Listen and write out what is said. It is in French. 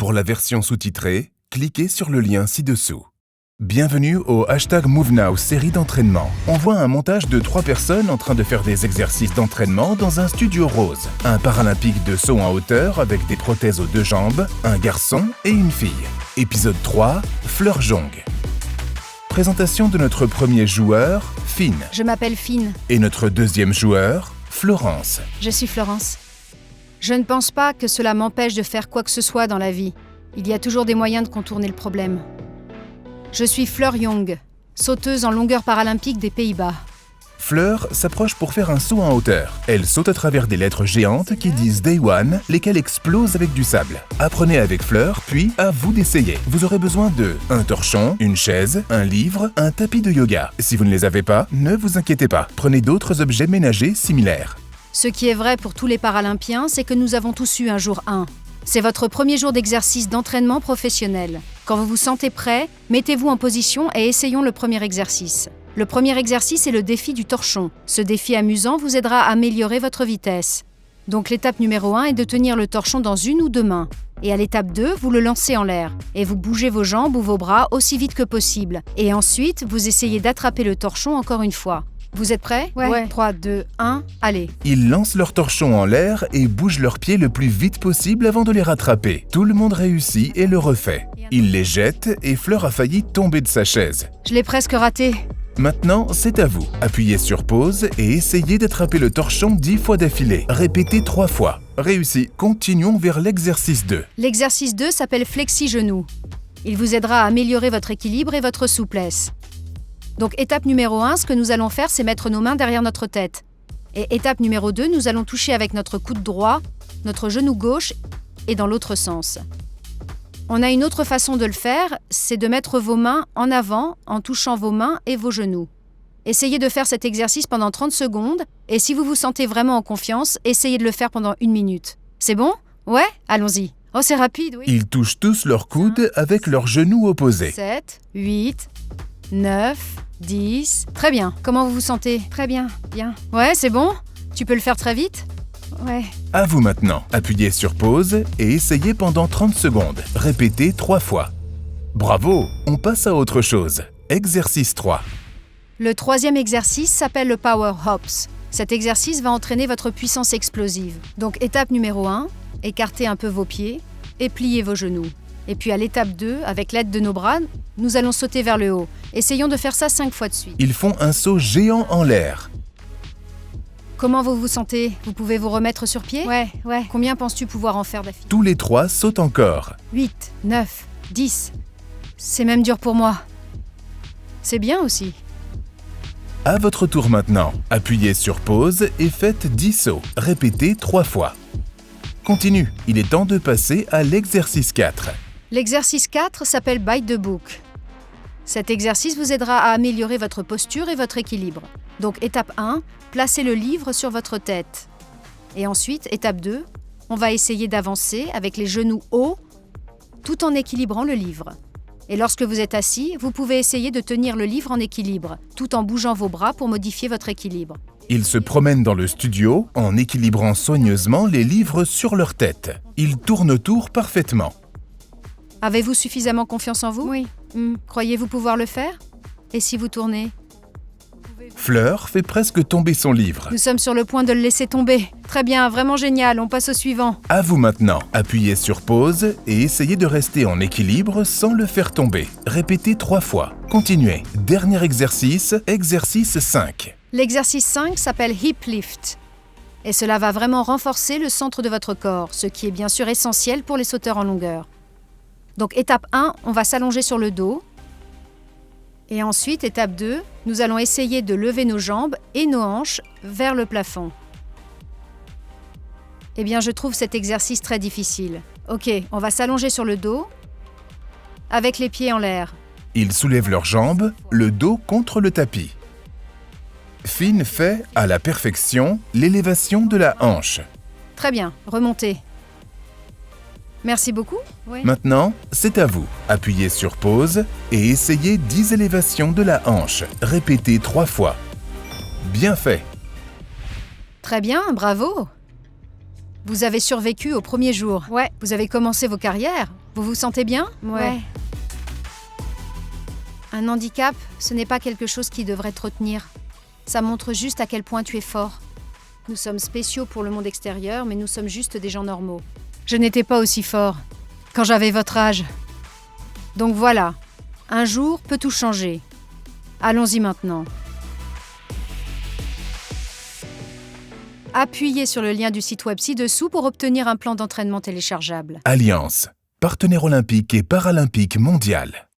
Pour la version sous-titrée, cliquez sur le lien ci-dessous. Bienvenue au #MoveNow série d'entraînement. On voit un montage de 3 personnes en train de faire des exercices d'entraînement dans un studio rose. Un paralympique de saut en hauteur avec des prothèses aux 2 jambes, un garçon et une fille. Épisode 3, Fleur Jong. Présentation de notre premier joueur, Finn. Je m'appelle Finn. Et notre deuxième joueur, Florence. Je suis Florence. Je ne pense pas que cela m'empêche de faire quoi que ce soit dans la vie. Il y a toujours des moyens de contourner le problème. Je suis Fleur Jong, sauteuse en longueur paralympique des Pays-Bas. Fleur s'approche pour faire un saut en hauteur. Elle saute à travers des lettres géantes qui disent Day One, lesquelles explosent avec du sable. Apprenez avec Fleur, puis à vous d'essayer. Vous aurez besoin de un torchon, une chaise, un livre, un tapis de yoga. Si vous ne les avez pas, ne vous inquiétez pas. Prenez d'autres objets ménagers similaires. Ce qui est vrai pour tous les Paralympiens, c'est que nous avons tous eu un jour 1. C'est votre premier jour d'exercice d'entraînement professionnel. Quand vous vous sentez prêt, mettez-vous en position et essayons le premier exercice. Le premier exercice est le défi du torchon. Ce défi amusant vous aidera à améliorer votre vitesse. Donc l'étape numéro 1 est de tenir le torchon dans une ou 2 mains. Et à l'étape 2, vous le lancez en l'air. Et vous bougez vos jambes ou vos bras aussi vite que possible. Et ensuite, vous essayez d'attraper le torchon encore une fois. Vous êtes prêts ? Ouais. 3, 2, 1, allez. Ils lancent leur torchon en l'air et bougent leurs pieds le plus vite possible avant de les rattraper. Tout le monde réussit et le refait. Ils les jettent et Fleur a failli tomber de sa chaise. Je l'ai presque raté. Maintenant, c'est à vous. Appuyez sur pause et essayez d'attraper le torchon 10 fois d'affilée. Répétez 3 fois. Réussi. Continuons vers l'exercice 2. L'exercice 2 s'appelle flexi-genou. Il vous aidera à améliorer votre équilibre et votre souplesse. Donc étape numéro 1, ce que nous allons faire, c'est mettre nos mains derrière notre tête. Et étape numéro 2, nous allons toucher avec notre coude droit, notre genou gauche et dans l'autre sens. On a une autre façon de le faire, c'est de mettre vos mains en avant en touchant vos mains et vos genoux. Essayez de faire cet exercice pendant 30 secondes et si vous vous sentez vraiment en confiance, essayez de le faire pendant 1 minute. C'est bon ? Ouais ? Allons-y. Oh, c'est rapide, oui. Ils touchent tous leurs coudes avec leurs genoux opposés. 7, 8, 9, 10. Très bien. Comment vous vous sentez ? Très bien. Bien. Ouais, c'est bon ? Tu peux le faire très vite ? Ouais. À vous maintenant. Appuyez sur pause et essayez pendant 30 secondes. Répétez 3 fois. Bravo! On passe à autre chose. Exercice 3. Le 3e exercice s'appelle le Power Hops. Cet exercice va entraîner votre puissance explosive. Donc étape numéro 1, écartez un peu vos pieds et pliez vos genoux. Et puis à l'étape 2, avec l'aide de nos bras, nous allons sauter vers le haut. Essayons de faire ça 5 fois de suite. Ils font un saut géant en l'air. Comment vous vous sentez ? Vous pouvez vous remettre sur pied ? Ouais. Combien penses-tu pouvoir en faire d'affilée ? Tous les 3 sautent encore. 8, 9, 10. C'est même dur pour moi. C'est bien aussi. À votre tour maintenant. Appuyez sur pause et faites 10 sauts. Répétez 3 fois. Continue. Il est temps de passer à l'exercice 4. L'exercice 4 s'appelle Bite the Book. Cet exercice vous aidera à améliorer votre posture et votre équilibre. Donc étape 1, placez le livre sur votre tête. Et ensuite, étape 2, on va essayer d'avancer avec les genoux hauts tout en équilibrant le livre. Et lorsque vous êtes assis, vous pouvez essayer de tenir le livre en équilibre, tout en bougeant vos bras pour modifier votre équilibre. Ils se promènent dans le studio en équilibrant soigneusement les livres sur leur tête. Ils tournent autour parfaitement. Avez-vous suffisamment confiance en vous ? Oui. Croyez-vous pouvoir le faire ? Et si vous tournez ? Fleur fait presque tomber son livre. Nous sommes sur le point de le laisser tomber. Très bien, vraiment génial, on passe au suivant. À vous maintenant. Appuyez sur pause et essayez de rester en équilibre sans le faire tomber. Répétez 3 fois. Continuez. Dernier exercice, exercice 5. L'exercice 5 s'appelle Hip Lift. Et cela va vraiment renforcer le centre de votre corps, ce qui est bien sûr essentiel pour les sauteurs en longueur. Donc étape 1, on va s'allonger sur le dos. Et ensuite, étape 2, nous allons essayer de lever nos jambes et nos hanches vers le plafond. Eh bien, je trouve cet exercice très difficile. Ok, on va s'allonger sur le dos, avec les pieds en l'air. Ils soulèvent leurs jambes, le dos contre le tapis. Finn fait, à la perfection, l'élévation de la hanche. Très bien, remontez. Merci beaucoup. Oui. Maintenant, c'est à vous. Appuyez sur pause et essayez 10 élévations de la hanche. Répétez 3 fois. Bien fait. Très bien, bravo. Vous avez survécu au premier jour. Ouais. Vous avez commencé vos carrières. Vous vous sentez bien? Ouais. Un handicap, ce n'est pas quelque chose qui devrait te retenir. Ça montre juste à quel point tu es fort. Nous sommes spéciaux pour le monde extérieur, mais nous sommes juste des gens normaux. Je n'étais pas aussi fort quand j'avais votre âge. Donc voilà, un jour peut tout changer. Allons-y maintenant. Appuyez sur le lien du site web ci-dessous pour obtenir un plan d'entraînement téléchargeable. Alliance, partenaire olympique et paralympique mondial.